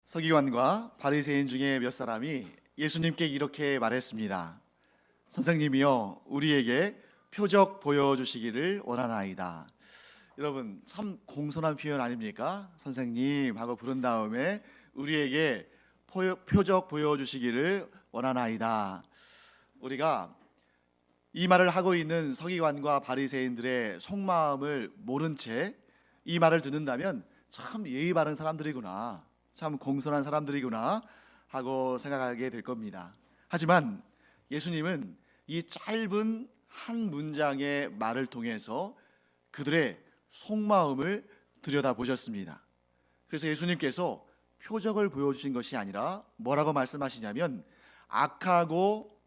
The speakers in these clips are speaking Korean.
서기관과 바리새인 중에 몇 사람이 예수님께 이렇게 말했습니다. 선생님이여, 우리에게 표적 보여주시기를 원하나이다. 여러분, 참 공손한 표현 아닙니까? 선생님 하고 부른 다음에 우리에게 표적 보여주시기를 원하나이다. 우리가 이 말을 하고 있는 서기관과 바리새인들의 속마음을 모른 채 이 말을 듣는다면 참 예의 바른 사람들이구나, 참 공손한 사람들이구나 하고 생각하게 될 겁니다. 하지만 예수님은 이 짧은 한 문장의 말을 통해서 그들의 속마음을 들여다보셨습니다. 그래서 예수님께서 표적을 보여주신 것이 아니라 뭐라고 말씀하시냐면, 악하고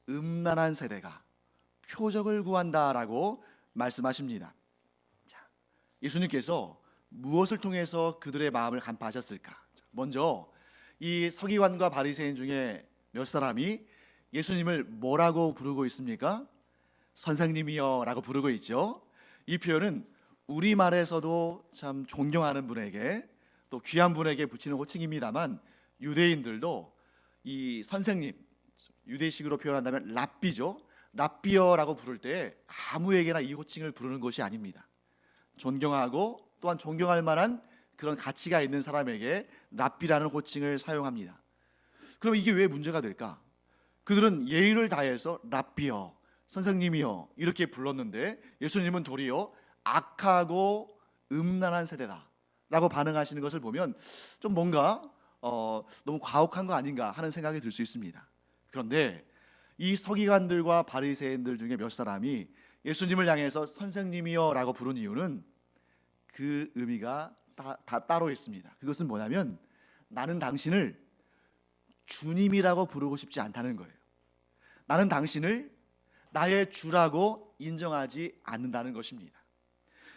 음란한 세대가 표적을 구한다라고 말씀하십니다. 자, 예수님께서 무엇을 통해서 그들의 마음을 간파하셨을까? 먼저 이 서기관과 바리새인 중에 몇 사람이 예수님을 뭐라고 부르고 있습니까? 선생님이여 라고 부르고 있죠. 이 표현은 우리말에서도 참 존경하는 분에게, 또 귀한 분에게 붙이는 호칭입니다만, 유대인들도 이 선생님, 유대식으로 표현한다면 랍비죠. 랍비어라고 부를 때 아무에게나 이 호칭을 부르는 것이 아닙니다. 존경하고 또한 존경할 만한 그런 가치가 있는 사람에게 랍비라는 호칭을 사용합니다. 그럼 이게 왜 문제가 될까? 그들은 예의를 다해서 랍비여, 선생님이여 이렇게 불렀는데 예수님은 도리어 악하고 음란한 세대다 라고 반응하시는 것을 보면 좀 뭔가 너무 과혹한 거 아닌가 하는 생각이 들 수 있습니다. 그런데 이 서기관들과 바리새인들 중에 몇 사람이 예수님을 향해서 선생님이여 라고 부른 이유는 그 의미가 다 따로 있습니다. 그것은 뭐냐면, 나는 당신을 주님이라고 부르고 싶지 않다는 거예요. 나는 당신을 나의 주라고 인정하지 않는다는 것입니다.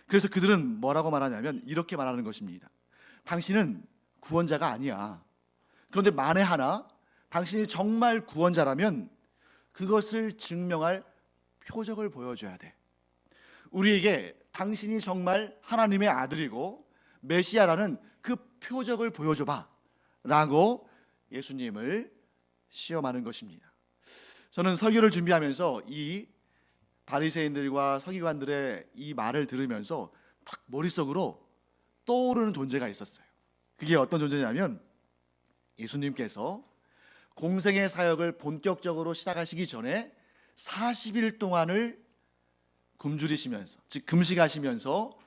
그래서 그들은 뭐라고 말하냐면 이렇게 말하는 것입니다. 당신은 구원자가 아니야. 그런데 만에 하나 당신이 정말 구원자라면 그것을 증명할 표적을 보여줘야 돼. 우리에게 당신이 정말 하나님의 아들이고 메시아라는 그 표적을 보여줘봐 라고 예수님을 시험하는 것입니다. 저는 설교를 준비하면서 이 바리새인들과 서기관들의 이 말을 들으면서 딱 머릿속으로 떠오르는 존재가 있었어요. 그게 어떤 존재냐면, 예수님께서 공생의 사역을 본격적으로 시작하시기 전에 40일 동안을 굶주리시면서, 즉 금식하시면서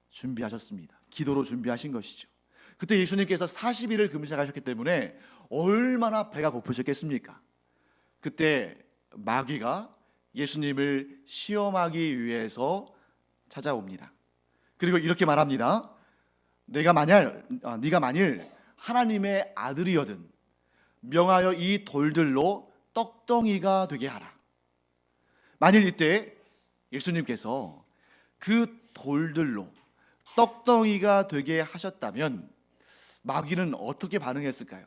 준비하셨습니다. 기도로 준비하신 것이죠. 그때 예수님께서 40일을 금식하셨기 때문에 얼마나 배가 고프셨겠습니까? 그때 마귀가 예수님을 시험하기 위해서 찾아옵니다. 그리고 이렇게 말합니다. 네가 만일 하나님의 아들이거든 명하여 이 돌들로 떡덩이가 되게 하라. 만일 이때 예수님께서 그 돌들로 떡덩이가 되게 하셨다면 마귀는 어떻게 반응했을까요?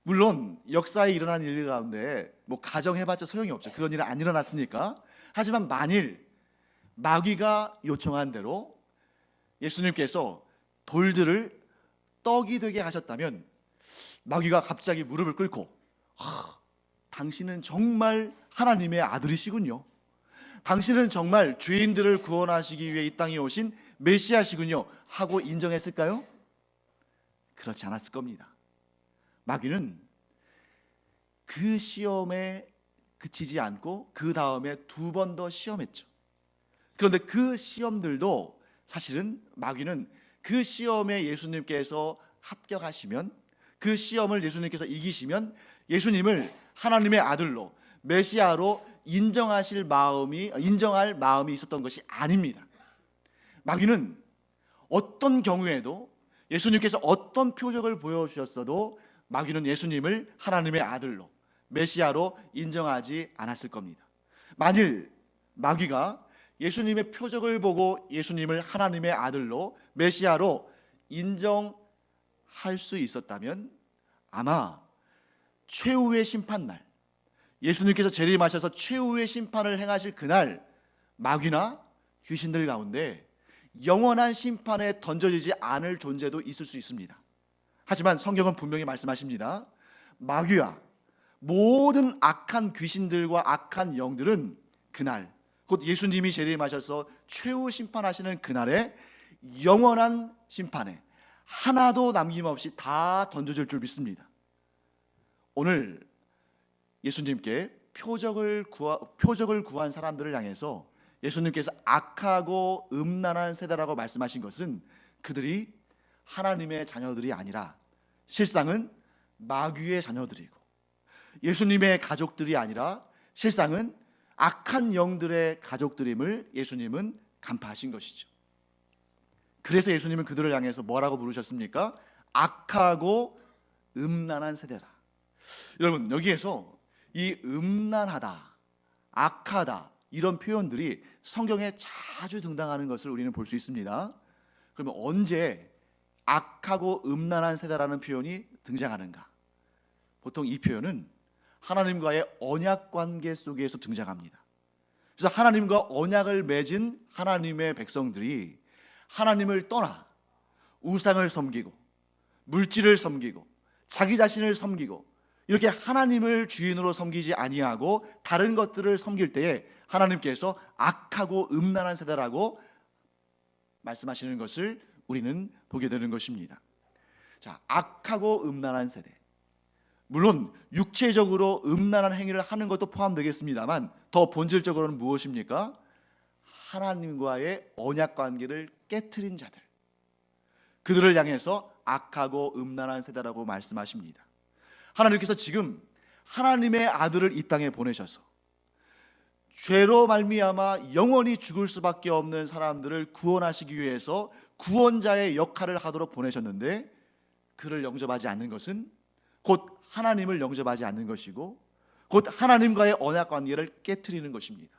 물론 역사에 일어난 일 가운데 가정해봤자 소용이 없죠. 그런 일은 안 일어났으니까. 하지만 만일 마귀가 요청한 대로 예수님께서 돌들을 떡이 되게 하셨다면 마귀가 갑자기 무릎을 꿇고, 당신은 정말 하나님의 아들이시군요, 당신은 정말 죄인들을 구원하시기 위해 이 땅에 오신 메시아시군요 하고 인정했을까요? 그렇지 않았을 겁니다. 마귀는 그 시험에 그치지 않고 그 다음에 2번 더 시험했죠. 그런데 그 시험들도 사실은 마귀는 그 시험에 예수님께서 합격하시면, 그 시험을 예수님께서 이기시면 예수님을 하나님의 아들로 메시아로 인정할 마음이 있었던 것이 아닙니다. 마귀는 어떤 경우에도 예수님께서 어떤 표적을 보여주셨어도 마귀는 예수님을 하나님의 아들로 메시아로 인정하지 않았을 겁니다. 만일 마귀가 예수님의 표적을 보고 예수님을 하나님의 아들로 메시아로 인정할 수 있었다면 아마 최후의 심판날, 예수님께서 재림하셔서 최후의 심판을 행하실 그날 마귀나 귀신들 가운데 영원한 심판에 던져지지 않을 존재도 있을 수 있습니다. 하지만 성경은 분명히 말씀하십니다. 마귀와 모든 악한 귀신들과 악한 영들은 그날, 곧 예수님이 재림하셔서 최후 심판하시는 그날에 영원한 심판에 하나도 남김없이 다 던져질 줄 믿습니다. 오늘 예수님께 표적을 구한 사람들을 향해서 예수님께서 악하고 음란한 세대라고 말씀하신 것은 그들이 하나님의 자녀들이 아니라 실상은 마귀의 자녀들이고, 예수님의 가족들이 아니라 실상은 악한 영들의 가족들임을 예수님은 간파하신 것이죠. 그래서 예수님은 그들을 향해서 뭐라고 부르셨습니까? 악하고 음란한 세대라. 여러분, 여기에서 이 음란하다, 악하다 이런 표현들이 성경에 자주 등장하는 것을 우리는 볼 수 있습니다. 그러면 언제 악하고 음란한 세대라는 표현이 등장하는가? 보통 이 표현은 하나님과의 언약 관계 속에서 등장합니다. 그래서 하나님과 언약을 맺은 하나님의 백성들이 하나님을 떠나 우상을 섬기고 물질을 섬기고 자기 자신을 섬기고 이렇게 하나님을 주인으로 섬기지 아니하고 다른 것들을 섬길 때에 하나님께서 악하고 음란한 세대라고 말씀하시는 것을 우리는 보게 되는 것입니다. 자, 악하고 음란한 세대. 물론 육체적으로 음란한 행위를 하는 것도 포함되겠습니다만 더 본질적으로는 무엇입니까? 하나님과의 언약 관계를 깨트린 자들, 그들을 향해서 악하고 음란한 세대라고 말씀하십니다. 하나님께서 지금 하나님의 아들을 이 땅에 보내셔서 죄로 말미암아 영원히 죽을 수밖에 없는 사람들을 구원하시기 위해서 구원자의 역할을 하도록 보내셨는데, 그를 영접하지 않는 것은 곧 하나님을 영접하지 않는 것이고 곧 하나님과의 언약 관계를 깨트리는 것입니다.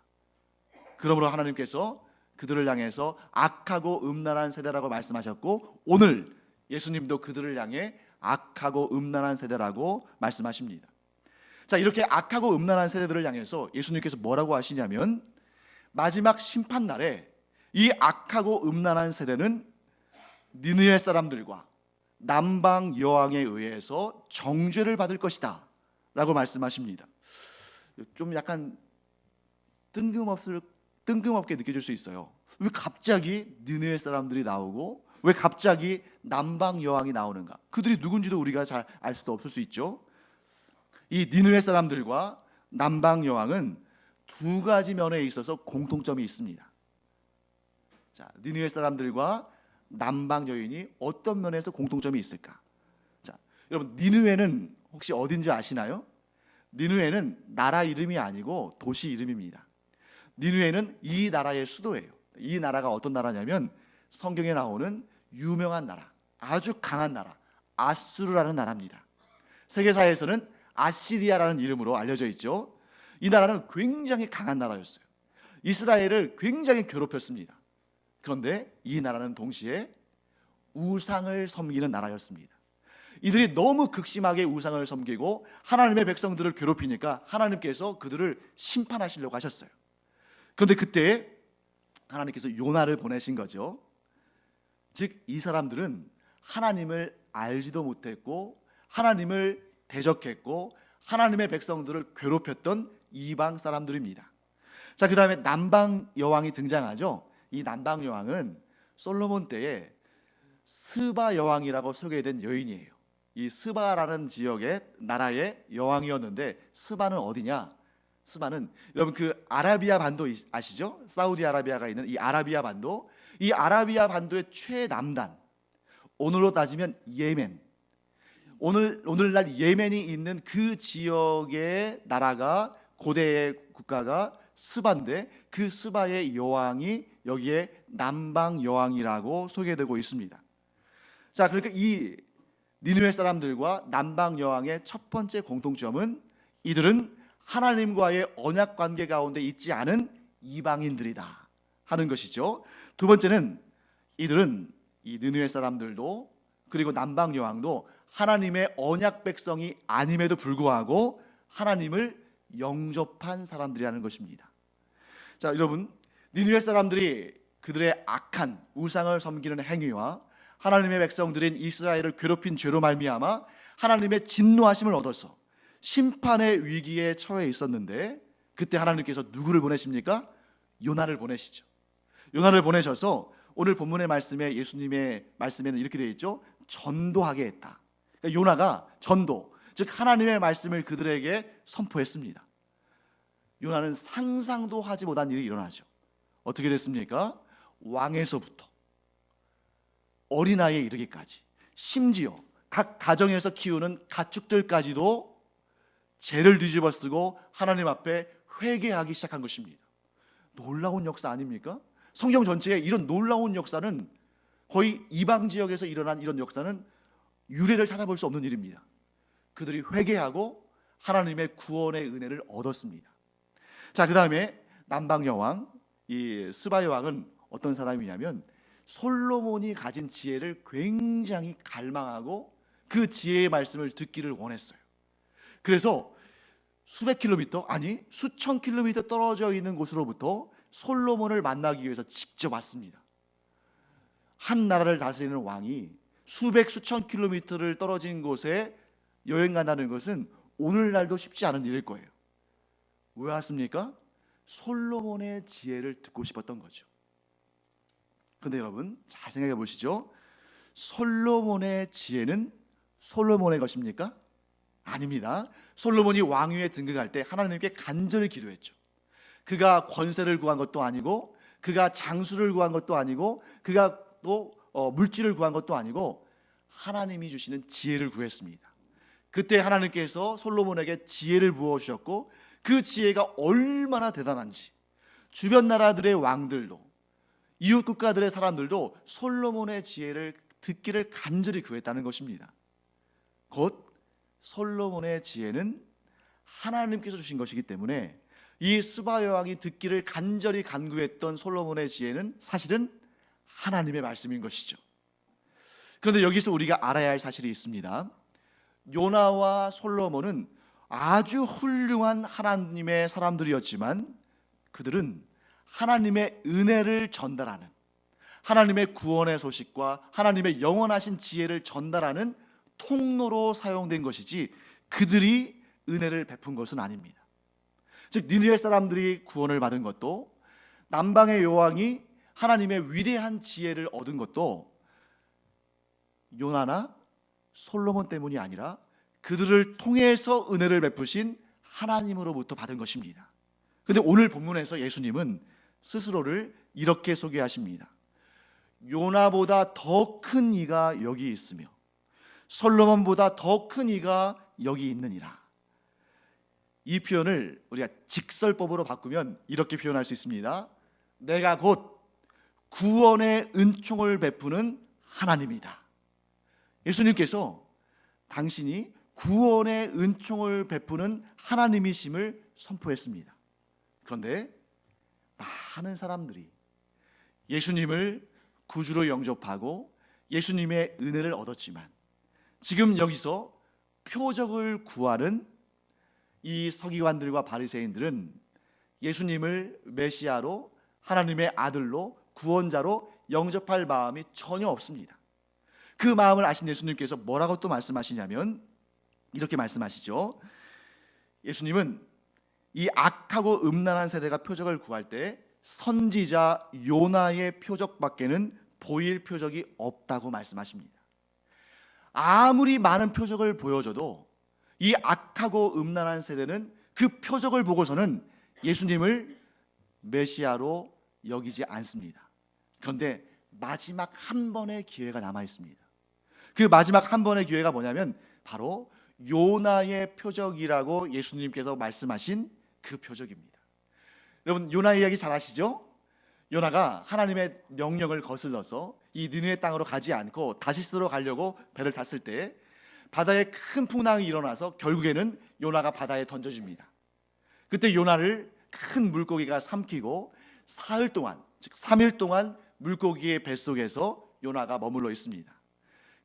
그러므로 하나님께서 그들을 향해서 악하고 음란한 세대라고 말씀하셨고, 오늘 예수님도 그들을 향해 악하고 음란한 세대라고 말씀하십니다. 자, 이렇게 악하고 음란한 세대들을 향해서 예수님께서 뭐라고 하시냐면, 마지막 심판날에 이 악하고 음란한 세대는 니느웨 사람들과 남방 여왕에 의해서 정죄를 받을 것이다 라고 말씀하십니다. 좀 약간 뜬금없게 느껴질 수 있어요. 왜 갑자기 니느웨 사람들이 나오고 왜 갑자기 남방 여왕이 나오는가? 그들이 누군지도 우리가 잘 알 수도 없을 수 있죠. 이 니느웨 사람들과 남방 여왕은 두 가지 면에 있어서 공통점이 있습니다. 자, 니느웨 사람들과 남방 여인이 어떤 면에서 공통점이 있을까? 자, 여러분, 니느웨는 혹시 어딘지 아시나요? 니느웨는 나라 이름이 아니고 도시 이름입니다. 니느웨는 이 나라의 수도예요. 이 나라가 어떤 나라냐면 성경에 나오는 유명한 나라, 아주 강한 나라, 아수르라는 나라입니다. 세계사에서는 아시리아라는 이름으로 알려져 있죠. 이 나라는 굉장히 강한 나라였어요. 이스라엘을 굉장히 괴롭혔습니다. 그런데 이 나라는 동시에 우상을 섬기는 나라였습니다. 이들이 너무 극심하게 우상을 섬기고 하나님의 백성들을 괴롭히니까 하나님께서 그들을 심판하시려고 하셨어요. 그런데 그때 하나님께서 요나를 보내신 거죠. 즉, 이 사람들은 하나님을 알지도 못했고 하나님을 대적했고 하나님의 백성들을 괴롭혔던 이방 사람들입니다. 자, 그 다음에 남방 여왕이 등장하죠. 이 남방 여왕은 솔로몬 때에 스바 여왕이라고 소개된 여인이에요. 이 스바라는 지역의 나라의 여왕이었는데, 스바는 어디냐? 스바는 여러분 그 아라비아 반도 아시죠? 사우디아라비아가 있는 이 아라비아 반도, 이 아라비아 반도의 최남단, 오늘로 따지면 예멘, 오늘날 예멘이 있는 그 지역의 나라가, 고대의 국가가 스바인데, 그 스바의 여왕이 여기에 남방 여왕이라고 소개되고 있습니다. 자, 그러니까 이 니느웨 사람들과 남방 여왕의 첫 번째 공통점은 이들은 하나님과의 언약 관계 가운데 있지 않은 이방인들이다 하는 것이죠. 두 번째는 이들은, 이 니느웨 사람들도 그리고 남방 여왕도 하나님의 언약 백성이 아님에도 불구하고 하나님을 영접한 사람들이라는 것입니다. 자, 여러분, 니느웨 사람들이 그들의 악한 우상을 섬기는 행위와 하나님의 백성들인 이스라엘을 괴롭힌 죄로 말미암아 하나님의 진노하심을 얻어서 심판의 위기에 처해 있었는데, 그때 하나님께서 누구를 보내십니까? 요나를 보내시죠. 요나를 보내셔서 오늘 본문의 말씀에, 예수님의 말씀에는 이렇게 되어 있죠. 전도하게 했다. 그러니까 요나가 전도, 즉 하나님의 말씀을 그들에게 선포했습니다. 요나는 상상도 하지 못한 일이 일어나죠. 어떻게 됐습니까? 왕에서부터 어린아이에 이르기까지, 심지어 각 가정에서 키우는 가축들까지도 죄를 뒤집어쓰고 하나님 앞에 회개하기 시작한 것입니다. 놀라운 역사 아닙니까? 성경 전체에 이런 놀라운 역사는, 거의 이방 지역에서 일어난 이런 역사는 유례를 찾아볼 수 없는 일입니다. 그들이 회개하고 하나님의 구원의 은혜를 얻었습니다. 자, 그 다음에 남방 여왕, 이 스바의 왕은 어떤 사람이냐면 솔로몬이 가진 지혜를 굉장히 갈망하고 그 지혜의 말씀을 듣기를 원했어요. 그래서 수백 킬로미터, 아니 수천 킬로미터 떨어져 있는 곳으로부터 솔로몬을 만나기 위해서 직접 왔습니다. 한 나라를 다스리는 왕이 수백 수천 킬로미터를 떨어진 곳에 여행 간다는 것은 오늘날도 쉽지 않은 일일 거예요. 왜 왔습니까? 솔로몬의 지혜를 듣고 싶었던 거죠. 그런데 여러분 잘 생각해 보시죠. 솔로몬의 지혜는 솔로몬의 것입니까? 아닙니다. 솔로몬이 왕위에 등극할 때 하나님께 간절히 기도했죠. 그가 권세를 구한 것도 아니고, 그가 장수를 구한 것도 아니고, 그가 또 물질을 구한 것도 아니고, 하나님이 주시는 지혜를 구했습니다. 그때 하나님께서 솔로몬에게 지혜를 부어주셨고, 그 지혜가 얼마나 대단한지 주변 나라들의 왕들도, 이웃 국가들의 사람들도 솔로몬의 지혜를 듣기를 간절히 구했다는 것입니다. 곧 솔로몬의 지혜는 하나님께서 주신 것이기 때문에 이 스바 여왕이 듣기를 간절히 간구했던 솔로몬의 지혜는 사실은 하나님의 말씀인 것이죠. 그런데 여기서 우리가 알아야 할 사실이 있습니다. 요나와 솔로몬은 아주 훌륭한 하나님의 사람들이었지만 그들은 하나님의 은혜를 전달하는, 하나님의 구원의 소식과 하나님의 영원하신 지혜를 전달하는 통로로 사용된 것이지 그들이 은혜를 베푼 것은 아닙니다. 즉 니느웨 사람들이 구원을 받은 것도, 남방의 여왕이 하나님의 위대한 지혜를 얻은 것도 요나나 솔로몬 때문이 아니라 그들을 통해서 은혜를 베푸신 하나님으로부터 받은 것입니다. 그런데 오늘 본문에서 예수님은 스스로를 이렇게 소개하십니다. 요나보다 더 큰 이가 여기 있으며 솔로몬보다 더 큰 이가 여기 있느니라. 이 표현을 우리가 직설법으로 바꾸면 이렇게 표현할 수 있습니다. 내가 곧 구원의 은총을 베푸는 하나님이다. 예수님께서 당신이 구원의 은총을 베푸는 하나님이심을 선포했습니다. 그런데 많은 사람들이 예수님을 구주로 영접하고 예수님의 은혜를 얻었지만 지금 여기서 표적을 구하는 이 서기관들과 바리새인들은 예수님을 메시아로, 하나님의 아들로, 구원자로 영접할 마음이 전혀 없습니다. 그 마음을 아신 예수님께서 뭐라고 또 말씀하시냐면 이렇게 말씀하시죠. 예수님은 이 악하고 음란한 세대가 표적을 구할 때 선지자 요나의 표적밖에는 보일 표적이 없다고 말씀하십니다. 아무리 많은 표적을 보여줘도 이 악하고 음란한 세대는 그 표적을 보고서는 예수님을 메시아로 여기지 않습니다. 그런데 마지막 한 번의 기회가 남아 있습니다. 그 마지막 한 번의 기회가 뭐냐면 바로 요나의 표적이라고 예수님께서 말씀하신 그 표적입니다. 여러분 요나 이야기 잘 아시죠? 요나가 하나님의 명령을 거슬러서 이 니느웨 땅으로 가지 않고 다시스로 가려고 배를 탔을 때 바다에 큰 풍랑이 일어나서 결국에는 요나가 바다에 던져집니다. 그때 요나를 큰 물고기가 삼키고 사흘 동안, 즉 3일 동안 물고기의 뱃속에서 요나가 머물러 있습니다.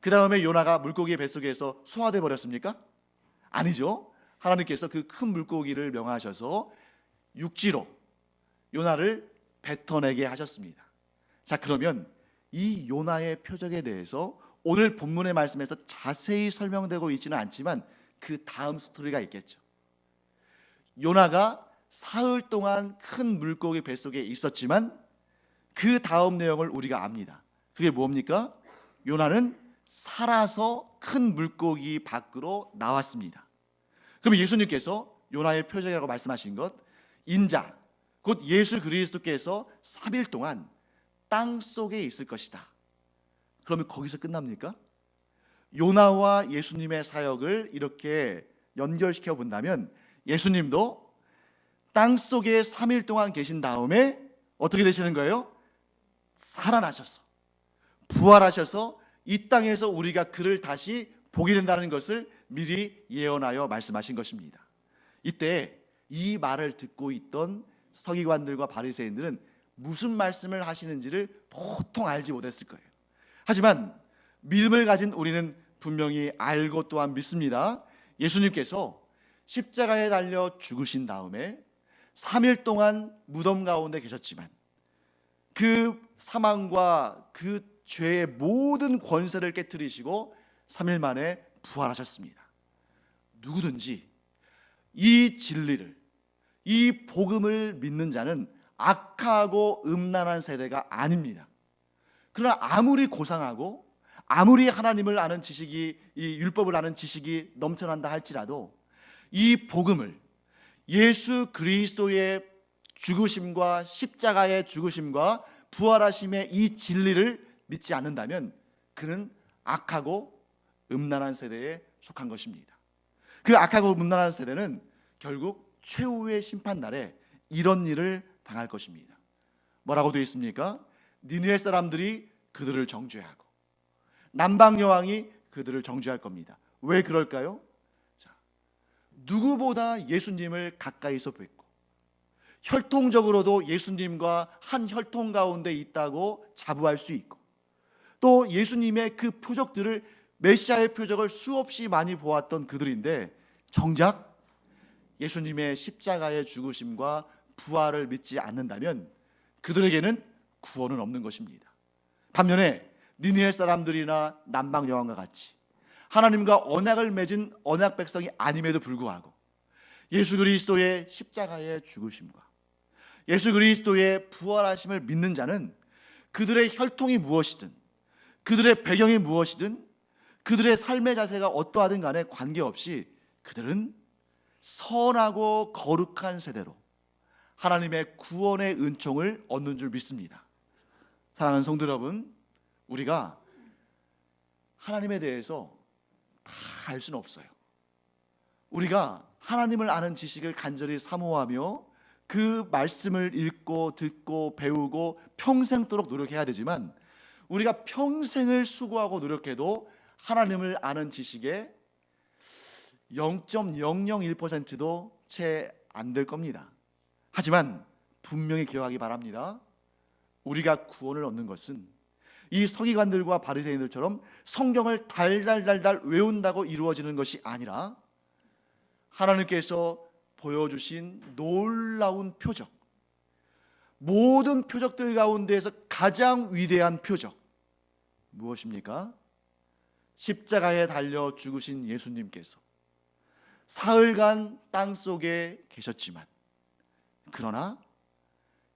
그 다음에 요나가 물고기의 뱃속에서 소화돼 버렸습니까? 아니죠. 하나님께서 그 큰 물고기를 명하셔서 육지로 요나를 뱉어내게 하셨습니다. 자, 그러면 이 요나의 표적에 대해서 오늘 본문의 말씀에서 자세히 설명되고 있지는 않지만 그 다음 스토리가 있겠죠. 요나가 사흘 동안 큰 물고기 뱃속에 있었지만 그 다음 내용을 우리가 압니다. 그게 뭡니까? 요나는 살아서 큰 물고기 밖으로 나왔습니다. 그럼 예수님께서 요나의 표적이라고 말씀하신 것, 인자 곧 예수 그리스도께서 3일 동안 땅 속에 있을 것이다. 그러면 거기서 끝납니까? 요나와 예수님의 사역을 이렇게 연결시켜 본다면 예수님도 땅 속에 3일 동안 계신 다음에 어떻게 되시는 거예요? 살아나셔서 부활하셔서 이 땅에서 우리가 그를 다시 보게 된다는 것을 미리 예언하여 말씀하신 것입니다. 이때 이 말을 듣고 있던 서기관들과 바리새인들은 무슨 말씀을 하시는지를 도통 알지 못했을 거예요. 하지만 믿음을 가진 우리는 분명히 알고 또한 믿습니다. 예수님께서 십자가에 달려 죽으신 다음에 3일 동안 무덤 가운데 계셨지만 그 사망과 그 죄의 모든 권세를 깨뜨리시고 3일 만에 부활하셨습니다. 누구든지 이 진리를, 이 복음을 믿는 자는 악하고 음란한 세대가 아닙니다. 그러나 아무리 고상하고 아무리 하나님을 아는 지식이, 이 율법을 아는 지식이 넘쳐난다 할지라도 이 복음을, 예수 그리스도의 죽으심과 십자가의 죽으심과 부활하심의 이 진리를 믿지 않는다면 그는 악하고 음란한 세대에 속한 것입니다. 그 악하고 음란한 세대는 결국 최후의 심판날에 이런 일을 당할 것입니다. 뭐라고 되어 있습니까? 니느웨 사람들이 그들을 정죄하고 남방 여왕이 그들을 정죄할 겁니다. 왜 그럴까요? 자, 누구보다 예수님을 가까이서 뵙고 혈통적으로도 예수님과 한 혈통 가운데 있다고 자부할 수 있고 또 예수님의 그 표적들을, 메시아의 표적을 수없이 많이 보았던 그들인데 정작 예수님의 십자가의 죽으심과 부활을 믿지 않는다면 그들에게는 구원은 없는 것입니다. 반면에 니느웨 사람들이나 남방 여왕과 같이 하나님과 언약을 맺은 언약 백성이 아님에도 불구하고 예수 그리스도의 십자가의 죽으심과 예수 그리스도의 부활하심을 믿는 자는 그들의 혈통이 무엇이든 그들의 배경이 무엇이든 그들의 삶의 자세가 어떠하든 간에 관계없이 그들은 선하고 거룩한 세대로 하나님의 구원의 은총을 얻는 줄 믿습니다. 사랑하는 성도 여러분, 우리가 하나님에 대해서 다 알 수는 없어요. 우리가 하나님을 아는 지식을 간절히 사모하며 그 말씀을 읽고 듣고 배우고 평생도록 노력해야 되지만 우리가 평생을 수고하고 노력해도 하나님을 아는 지식의 0.001%도 채 안 될 겁니다. 하지만 분명히 기억하기 바랍니다. 우리가 구원을 얻는 것은 이 서기관들과 바리새인들처럼 성경을 달달달달 외운다고 이루어지는 것이 아니라 하나님께서 보여주신 놀라운 표적, 모든 표적들 가운데에서 가장 위대한 표적 무엇입니까? 십자가에 달려 죽으신 예수님께서 사흘간 땅속에 계셨지만 그러나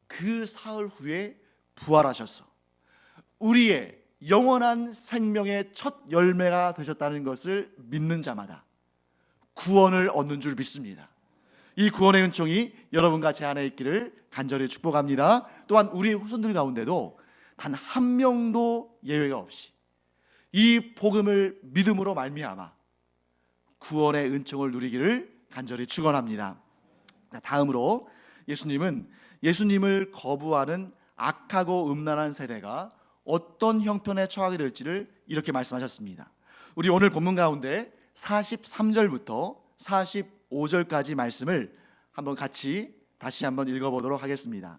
그 사흘 후에 부활하셔서 우리의 영원한 생명의 첫 열매가 되셨다는 것을 믿는 자마다 구원을 얻는 줄 믿습니다. 이 구원의 은총이 여러분과 제 안에 있기를 간절히 축복합니다. 또한 우리 후손들 가운데도 단 한 명도 예외가 없이 이 복음을 믿음으로 말미암아 구원의 은총을 누리기를 간절히 축원합니다. 다음으로 예수님은 예수님을 거부하는 악하고 음란한 세대가 어떤 형편에 처하게 될지를 이렇게 말씀하셨습니다. 우리 오늘 본문 가운데 43절부터 45절까지 말씀을 한번 같이 다시 한번 읽어보도록 하겠습니다.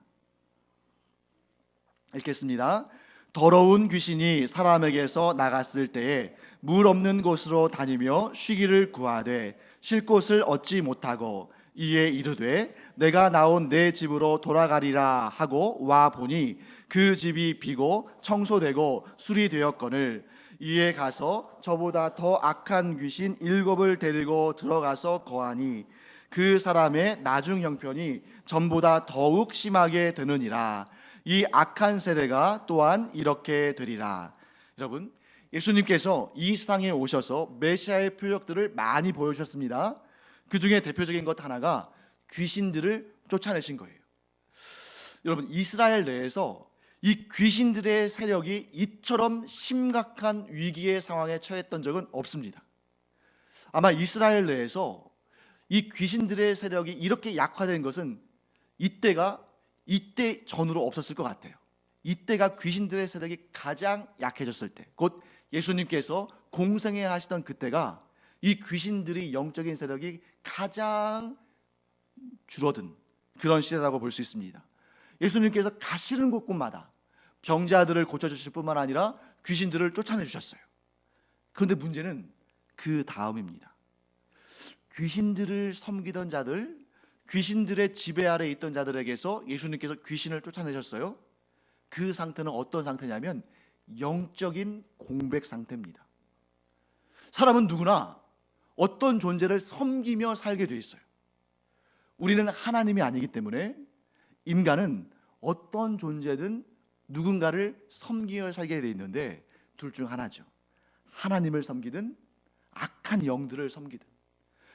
읽겠습니다. 더러운 귀신이 사람에게서 나갔을 때에 물 없는 곳으로 다니며 쉬기를 구하되 쉴 곳을 얻지 못하고 이에 이르되 내가 나온 내 집으로 돌아가리라 하고 와 보니 그 집이 비고 청소되고 수리되었거늘 이에 가서 저보다 더 악한 귀신 7을 데리고 들어가서 거하니 그 사람의 나중 형편이 전보다 더욱 심하게 되느니라. 이 악한 세대가 또한 이렇게 되리라. 여러분, 예수님께서 이 세상에 오셔서 메시아의 표적들을 많이 보여주셨습니다. 그 중에 대표적인 것 하나가 귀신들을 쫓아내신 거예요. 여러분, 이스라엘 내에서 이 귀신들의 세력이 이처럼 심각한 위기의 상황에 처했던 적은 없습니다. 아마 이스라엘 내에서 이 귀신들의 세력이 이렇게 약화된 것은 이때 전후로 없었을 것 같아요. 이때가 귀신들의 세력이 가장 약해졌을 때, 곧 예수님께서 공생애 하시던 그때가 이 귀신들이 영적인 세력이 가장 줄어든 그런 시대라고 볼 수 있습니다. 예수님께서 가시는 곳곳마다 병자들을 고쳐주실 뿐만 아니라 귀신들을 쫓아내주셨어요. 그런데 문제는 그 다음입니다. 귀신들을 섬기던 자들, 귀신들의 지배 아래 있던 자들에게서 예수님께서 귀신을 쫓아내셨어요. 그 상태는 어떤 상태냐면 영적인 공백 상태입니다. 사람은 누구나 어떤 존재를 섬기며 살게 돼 있어요. 우리는 하나님이 아니기 때문에 인간은 어떤 존재든 누군가를 섬기며 살게 돼 있는데 둘 중 하나죠. 하나님을 섬기든 악한 영들을 섬기든.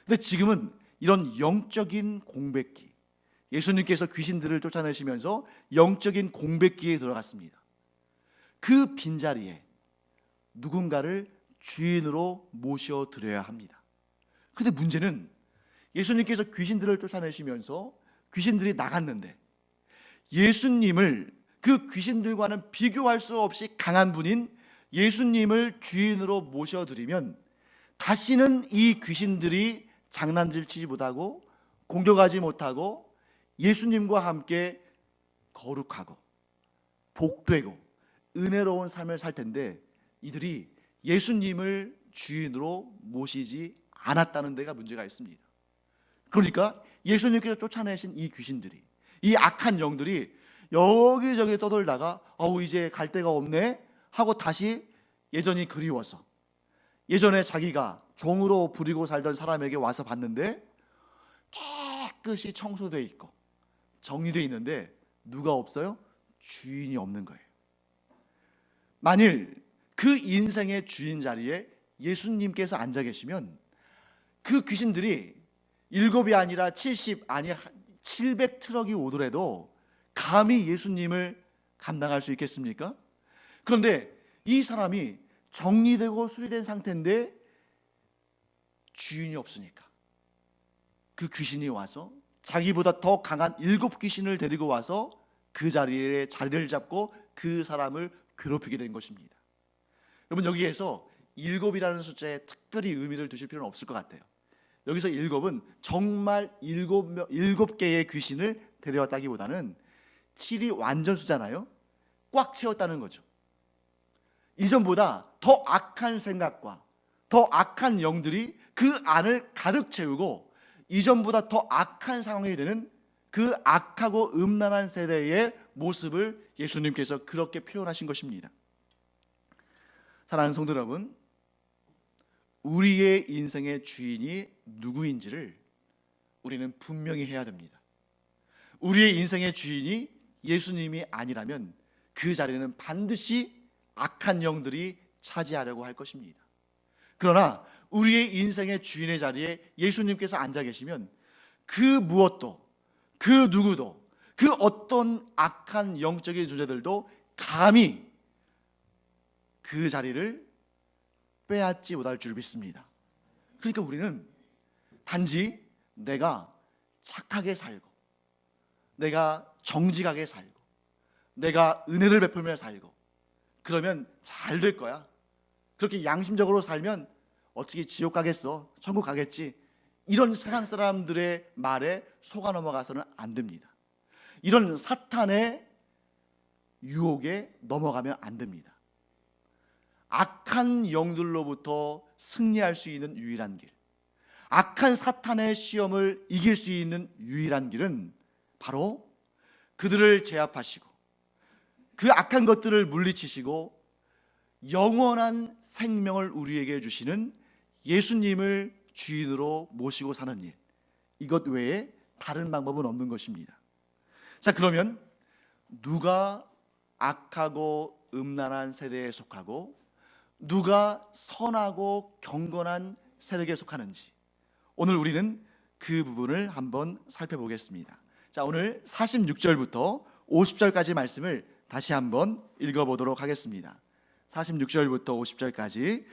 근데 지금은 이런 영적인 공백기, 예수님께서 귀신들을 쫓아내시면서 영적인 공백기에 들어갔습니다. 그 빈자리에 누군가를 주인으로 모셔드려야 합니다. 그런데 문제는 예수님께서 귀신들을 쫓아내시면서 귀신들이 나갔는데 예수님을, 그 귀신들과는 비교할 수 없이 강한 분인 예수님을 주인으로 모셔드리면 다시는 이 귀신들이 장난질 치지 못하고 공격하지 못하고 예수님과 함께 거룩하고 복되고 은혜로운 삶을 살 텐데 이들이 예수님을 주인으로 모시지 않았다는 데가 문제가 있습니다. 그러니까 예수님께서 쫓아내신 이 귀신들이, 이 악한 영들이 여기저기 떠돌다가 이제 갈 데가 없네 하고 다시 예전이 그리워서 예전에 자기가 종으로 부리고 살던 사람에게 와서 봤는데 깨끗이 청소되어 있고 정리되어 있는데 누가 없어요? 주인이 없는 거예요. 만일 그 인생의 주인 자리에 예수님께서 앉아 계시면 그 귀신들이 7이 아니라 70 아니 700트럭이 오더라도 감히 예수님을 감당할 수 있겠습니까? 그런데 이 사람이 정리되고 수리된 상태인데 주인이 없으니까 그 귀신이 와서 자기보다 더 강한 7 귀신을 데리고 와서 그 자리에 자리를 잡고 그 사람을 괴롭히게 된 것입니다. 여러분, 여기에서 7이라는 숫자에 특별히 의미를 두실 필요는 없을 것 같아요. 여기서 7은 정말 7개의 귀신을 데려왔다기보다는 7이 완전 수잖아요. 꽉 채웠다는 거죠. 이전보다 더 악한 생각과 더 악한 영들이 그 안을 가득 채우고 이전보다 더 악한 상황이 되는 그 악하고 음란한 세대의 모습을 예수님께서 그렇게 표현하신 것입니다. 사랑하는 성도 여러분, 우리의 인생의 주인이 누구인지를 우리는 분명히 해야 됩니다. 우리의 인생의 주인이 예수님이 아니라면 그 자리는 반드시 악한 영들이 차지하려고 할 것입니다. 그러나 우리의 인생의 주인의 자리에 예수님께서 앉아 계시면 그 무엇도, 그 누구도, 그 어떤 악한 영적인 존재들도 감히 그 자리를 빼앗지 못할 줄 믿습니다. 그러니까 우리는 단지 내가 착하게 살고, 내가 정직하게 살고, 내가 은혜를 베풀며 살고, 그러면 잘 될 거야. 그렇게 양심적으로 살면 어떻게 지옥 가겠어? 천국 가겠지? 이런 세상 사람들의 말에 속아 넘어가서는 안 됩니다. 이런 사탄의 유혹에 넘어가면 안 됩니다. 악한 영들로부터 승리할 수 있는 유일한 길, 악한 사탄의 시험을 이길 수 있는 유일한 길은 바로 그들을 제압하시고 그 악한 것들을 물리치시고 영원한 생명을 우리에게 주시는 예수님을 주인으로 모시고 사는 일, 이것 외에 다른 방법은 없는 것입니다. 자, 그러면 누가 악하고 음란한 세대에 속하고 누가 선하고 경건한 세력에 속하는지 오늘 우리는 그 부분을 한번 살펴보겠습니다. 자, 오늘 46절부터 50절까지 말씀을 다시 한번 읽어보도록 하겠습니다. 46절부터 50절까지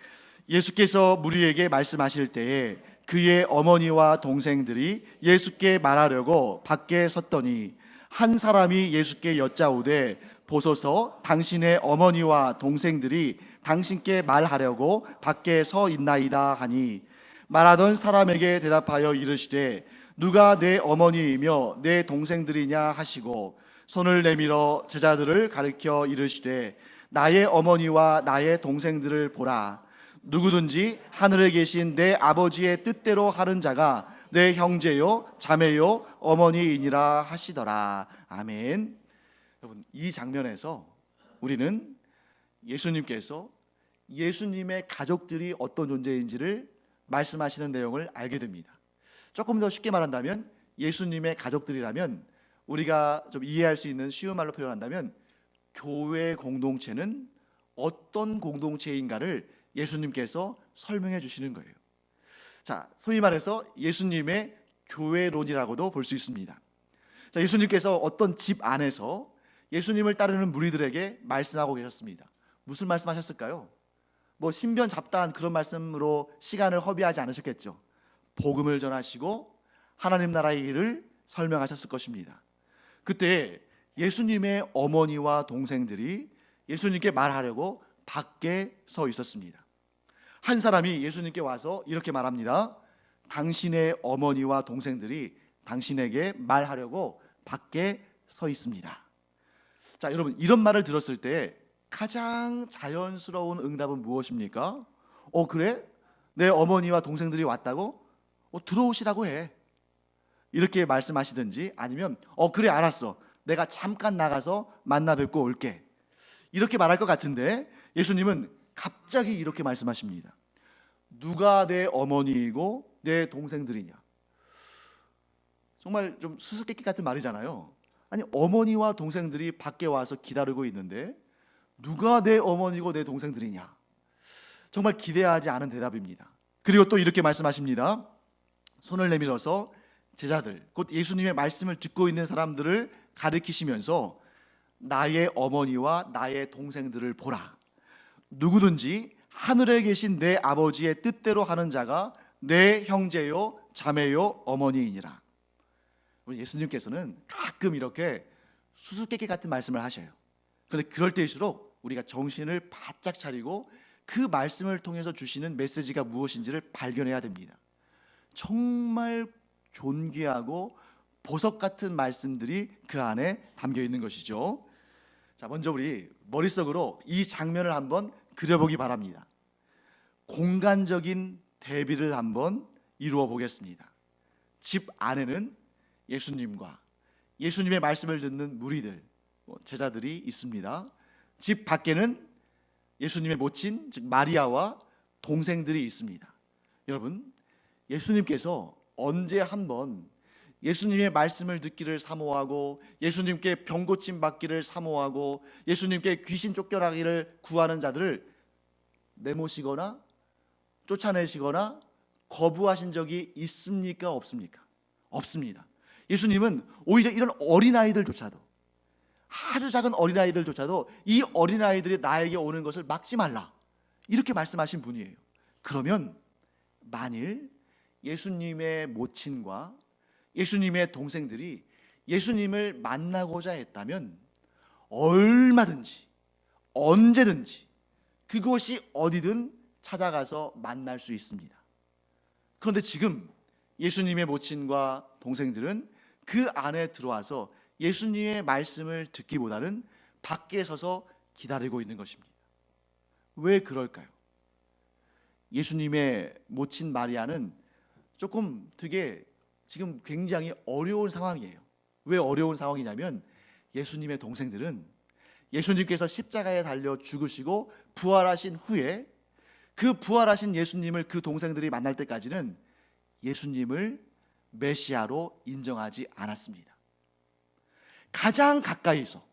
예수께서 무리에게 말씀하실 때에 그의 어머니와 동생들이 예수께 말하려고 밖에 섰더니 한 사람이 예수께 여짜오되 보소서 당신의 어머니와 동생들이 당신께 말하려고 밖에 서 있나이다 하니 말하던 사람에게 대답하여 이르시되 누가 내 어머니이며 내 동생들이냐 하시고 손을 내밀어 제자들을 가리켜 이르시되 나의 어머니와 나의 동생들을 보라. 누구든지 하늘에 계신 내 아버지의 뜻대로 하는 자가 내 형제요 자매요 어머니이니라 하시더라. 아멘. 여러분, 이 장면에서 우리는 예수님께서 예수님의 가족들이 어떤 존재인지를 말씀하시는 내용을 알게 됩니다. 조금 더 쉽게 말한다면 예수님의 가족들이라면 우리가 좀 이해할 수 있는 쉬운 말로 표현한다면 교회 공동체는 어떤 공동체인가를 예수님께서 설명해 주시는 거예요. 자, 소위 말해서 예수님의 교회론이라고도 볼 수 있습니다. 자, 예수님께서 어떤 집 안에서 예수님을 따르는 무리들에게 말씀하고 계셨습니다. 무슨 말씀하셨을까요? 뭐 신변 잡다한 그런 말씀으로 시간을 허비하지 않으셨겠죠. 복음을 전하시고 하나님 나라의 일을 설명하셨을 것입니다. 그때 예수님의 어머니와 동생들이 예수님께 말하려고 밖에 서 있었습니다. 한 사람이 예수님께 와서 이렇게 말합니다. 당신의 어머니와 동생들이 당신에게 말하려고 밖에 서 있습니다. 자, 여러분, 이런 말을 들었을 때 가장 자연스러운 응답은 무엇입니까? 그래? 내 어머니와 동생들이 왔다고? 들어오시라고 해. 이렇게 말씀하시든지 아니면 그래 알았어. 내가 잠깐 나가서 만나 뵙고 올게. 이렇게 말할 것 같은데 예수님은 갑자기 이렇게 말씀하십니다. 누가 내 어머니이고 내 동생들이냐. 정말 좀 수수께끼 같은 말이잖아요. 아니, 어머니와 동생들이 밖에 와서 기다리고 있는데 누가 내 어머니고 내 동생들이냐. 정말 기대하지 않은 대답입니다. 그리고 또 이렇게 말씀하십니다. 손을 내밀어서 제자들, 곧 예수님의 말씀을 듣고 있는 사람들을 가리키시면서 나의 어머니와 나의 동생들을 보라. 누구든지 하늘에 계신 내 아버지의 뜻대로 하는 자가 내 형제요 자매요 어머니이니라. 우리 예수님께서는 가끔 이렇게 수수께끼 같은 말씀을 하셔요. 그런데 그럴 때일수록 우리가 정신을 바짝 차리고 그 말씀을 통해서 주시는 메시지가 무엇인지를 발견해야 됩니다. 정말 존귀하고 보석 같은 말씀들이 그 안에 담겨 있는 것이죠. 자, 먼저 우리 머릿속으로 이 장면을 한번 그려보기 바랍니다. 공간적인 대비를 한번 이루어 보겠습니다. 집 안에는 예수님과 예수님의 말씀을 듣는 무리들, 제자들이 있습니다. 집 밖에는 예수님의 모친, 즉 마리아와 동생들이 있습니다. 여러분, 예수님께서 언제 한번 예수님의 말씀을 듣기를 사모하고 예수님께 병 고침 받기를 사모하고 예수님께 귀신 쫓겨나기를 구하는 자들을 내모시거나 쫓아내시거나 거부하신 적이 있습니까? 없습니까? 없습니다. 예수님은 오히려 이런 어린아이들조차도, 아주 작은 어린아이들조차도 이 어린아이들이 나에게 오는 것을 막지 말라, 이렇게 말씀하신 분이에요. 그러면 만일 예수님의 모친과 예수님의 동생들이 예수님을 만나고자 했다면 얼마든지 언제든지 그곳이 어디든 찾아가서 만날 수 있습니다. 그런데 지금 예수님의 모친과 동생들은 그 안에 들어와서 예수님의 말씀을 듣기보다는 밖에 서서 기다리고 있는 것입니다. 왜 그럴까요? 예수님의 모친 마리아는 조금 되게 지금 굉장히 어려운 상황이에요. 왜 어려운 상황이냐면 예수님의 동생들은 예수님께서 십자가에 달려 죽으시고 부활하신 후에 그 부활하신 예수님을 그 동생들이 만날 때까지는 예수님을 메시아로 인정하지 않았습니다. 가장 가까이서,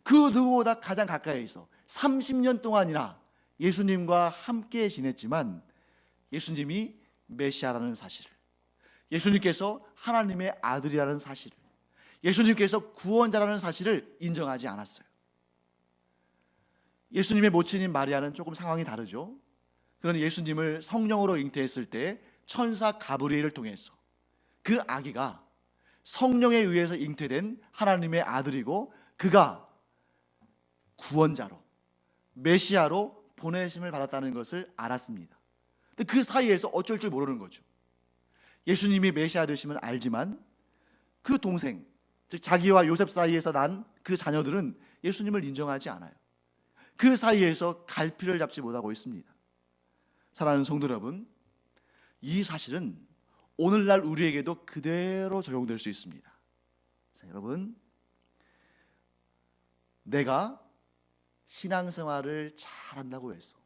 그 누구보다 가장 가까이서 30년 동안이나 예수님과 함께 지냈지만 예수님이 메시아라는 사실을, 예수님께서 하나님의 아들이라는 사실을, 예수님께서 구원자라는 사실을 인정하지 않았어요. 예수님의 모친인 마리아는 조금 상황이 다르죠. 그러나 예수님을 성령으로 잉태했을 때 천사 가브리엘을 통해서 그 아기가 성령에 의해서 잉태된 하나님의 아들이고 그가 구원자로, 메시아로 보내심을 받았다는 것을 알았습니다. 근데 그 사이에서 어쩔 줄 모르는 거죠. 예수님이 메시아 되심은 알지만 그 동생, 즉 자기와 요셉 사이에서 난 그 자녀들은 예수님을 인정하지 않아요. 그 사이에서 갈피를 잡지 못하고 있습니다. 사랑하는 성도 여러분, 이 사실은 오늘날 우리에게도 그대로 적용될 수 있습니다. 자, 여러분, 내가 신앙생활을 잘한다고 해서,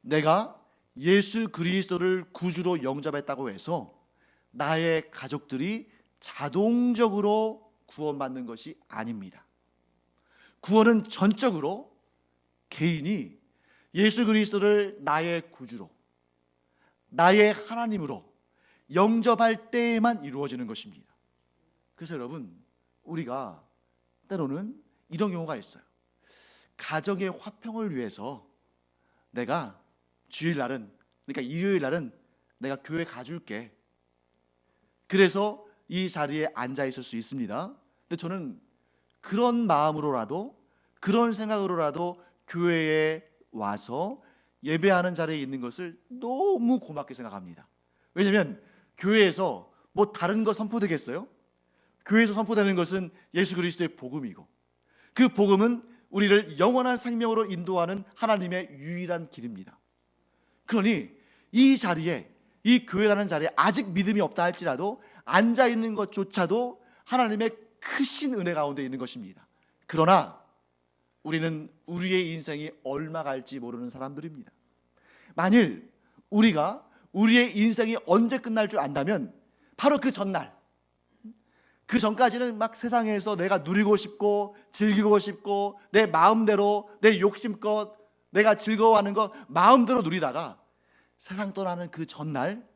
내가 예수 그리스도를 구주로 영접했다고 해서 나의 가족들이 자동적으로 구원받는 것이 아닙니다. 구원은 전적으로 개인이 예수 그리스도를 나의 구주로, 나의 하나님으로 영접할 때에만 이루어지는 것입니다. 그래서 여러분, 우리가 때로는 이런 경우가 있어요. 가정의 화평을 위해서 내가 주일날은, 그러니까 일요일날은 내가 교회 가줄게. 그래서 이 자리에 앉아 있을 수 있습니다. 근데 저는 그런 마음으로라도, 그런 생각으로라도 교회에 와서 예배하는 자리에 있는 것을 너무 고맙게 생각합니다. 왜냐하면 교회에서 뭐 다른 거 선포되겠어요? 교회에서 선포되는 것은 예수 그리스도의 복음이고, 그 복음은 우리를 영원한 생명으로 인도하는 하나님의 유일한 길입니다. 그러니 이 자리에, 이 교회라는 자리에 아직 믿음이 없다 할지라도 앉아 있는 것조차도 하나님의 크신 은혜 가운데 있는 것입니다. 그러나 우리는 우리의 인생이 얼마 갈지 모르는 사람들입니다. 만일 우리가 우리의 인생이 언제 끝날 줄 안다면 바로 그 전날, 그 전까지는 막 세상에서 내가 누리고 싶고 즐기고 싶고 내 마음대로, 내 욕심껏 내가 즐거워하는 거 마음대로 누리다가 세상 떠나는 그 전날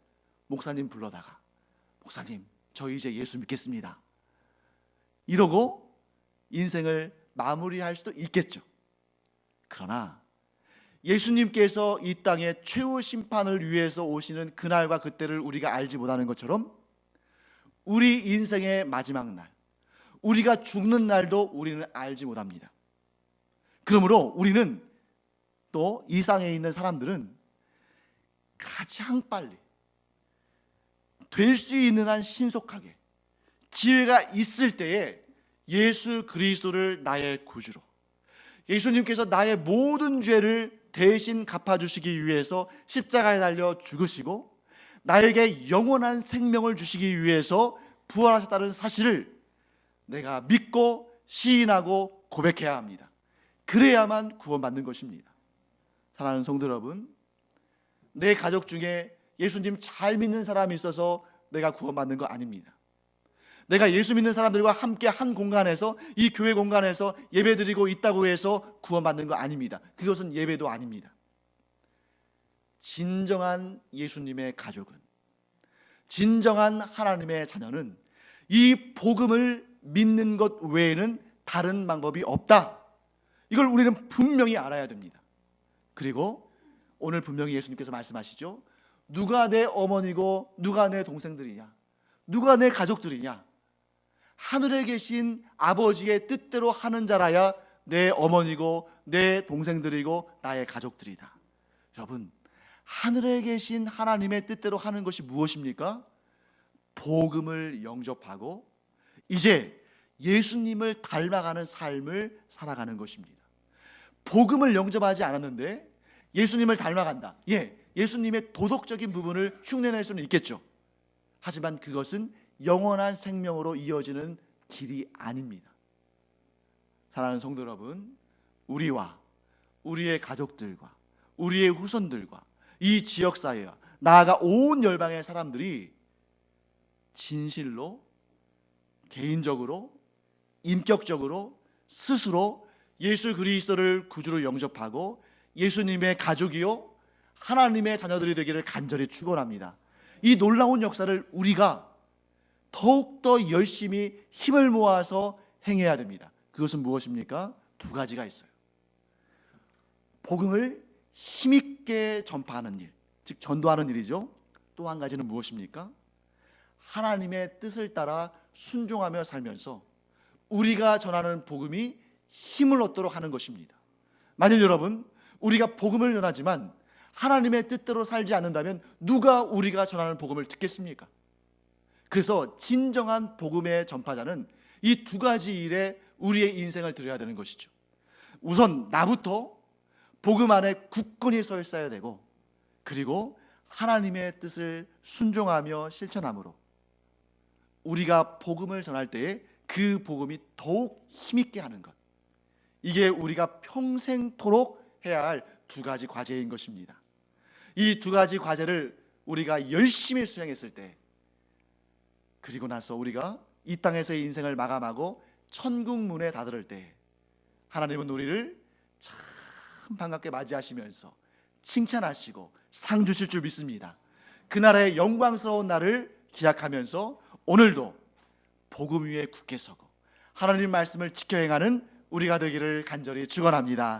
목사님 불러다가, 목사님 저 이제 예수 믿겠습니다, 이러고 인생을 마무리할 수도 있겠죠. 그러나 예수님께서 이 땅에 최후 심판을 위해서 오시는 그날과 그때를 우리가 알지 못하는 것처럼 우리 인생의 마지막 날, 우리가 죽는 날도 우리는 알지 못합니다. 그러므로 우리는, 또 이 땅에 있는 사람들은 가장 빨리 될 수 있는 한 신속하게 기회가 있을 때에 예수 그리스도를 나의 구주로, 예수님께서 나의 모든 죄를 대신 갚아주시기 위해서 십자가에 달려 죽으시고 나에게 영원한 생명을 주시기 위해서 부활하셨다는 사실을 내가 믿고 시인하고 고백해야 합니다. 그래야만 구원받는 것입니다. 사랑하는 성도 여러분, 내 가족 중에 예수님 잘 믿는 사람이 있어서 내가 구원받는 거 아닙니다. 내가 예수 믿는 사람들과 함께 한 공간에서, 이 교회 공간에서 예배드리고 있다고 해서 구원받는 거 아닙니다. 그것은 예배도 아닙니다. 진정한 예수님의 가족은, 진정한 하나님의 자녀는 이 복음을 믿는 것 외에는 다른 방법이 없다. 이걸 우리는 분명히 알아야 됩니다. 그리고 오늘 분명히 예수님께서 말씀하시죠. 누가 내 어머니고 누가 내 동생들이냐, 누가 내 가족들이냐, 하늘에 계신 아버지의 뜻대로 하는 자라야 내 어머니고 내 동생들이고 나의 가족들이다. 여러분, 하늘에 계신 하나님의 뜻대로 하는 것이 무엇입니까? 복음을 영접하고 이제 예수님을 닮아가는 삶을 살아가는 것입니다. 복음을 영접하지 않았는데 예수님을 닮아간다. 예수님의 도덕적인 부분을 흉내낼 수는 있겠죠. 하지만 그것은 영원한 생명으로 이어지는 길이 아닙니다. 사랑하는 성도 여러분, 우리와 우리의 가족들과 우리의 후손들과 이 지역사회와 나아가 온 열방의 사람들이 진실로 개인적으로 인격적으로 스스로 예수 그리스도를 구주로 영접하고 예수님의 가족이요 하나님의 자녀들이 되기를 간절히 축원합니다. 이 놀라운 역사를 우리가 더욱더 열심히 힘을 모아서 행해야 됩니다. 그것은 무엇입니까? 두 가지가 있어요. 복음을 힘있게 전파하는 일, 즉 전도하는 일이죠. 또 한 가지는 무엇입니까? 하나님의 뜻을 따라 순종하며 살면서 우리가 전하는 복음이 힘을 얻도록 하는 것입니다. 만일 여러분, 우리가 복음을 전하지만 하나님의 뜻대로 살지 않는다면 누가 우리가 전하는 복음을 듣겠습니까? 그래서 진정한 복음의 전파자는 이 두 가지 일에 우리의 인생을 드려야 되는 것이죠. 우선 나부터 복음 안에 굳건히 서 있어야 되고, 그리고 하나님의 뜻을 순종하며 실천함으로 우리가 복음을 전할 때에 그 복음이 더욱 힘있게 하는 것, 이게 우리가 평생토록 해야 할 두 가지 과제인 것입니다. 이 두 가지 과제를 우리가 열심히 수행했을 때, 그리고 나서 우리가 이 땅에서의 인생을 마감하고 천국 문에 다다를 때 하나님은 우리를 참 반갑게 맞이하시면서 칭찬하시고 상 주실 줄 믿습니다. 그날의 영광스러운 날을 기약하면서 오늘도 복음 위에 굳게 서고 하나님 말씀을 지켜 행하는 우리가 되기를 간절히 축원합니다.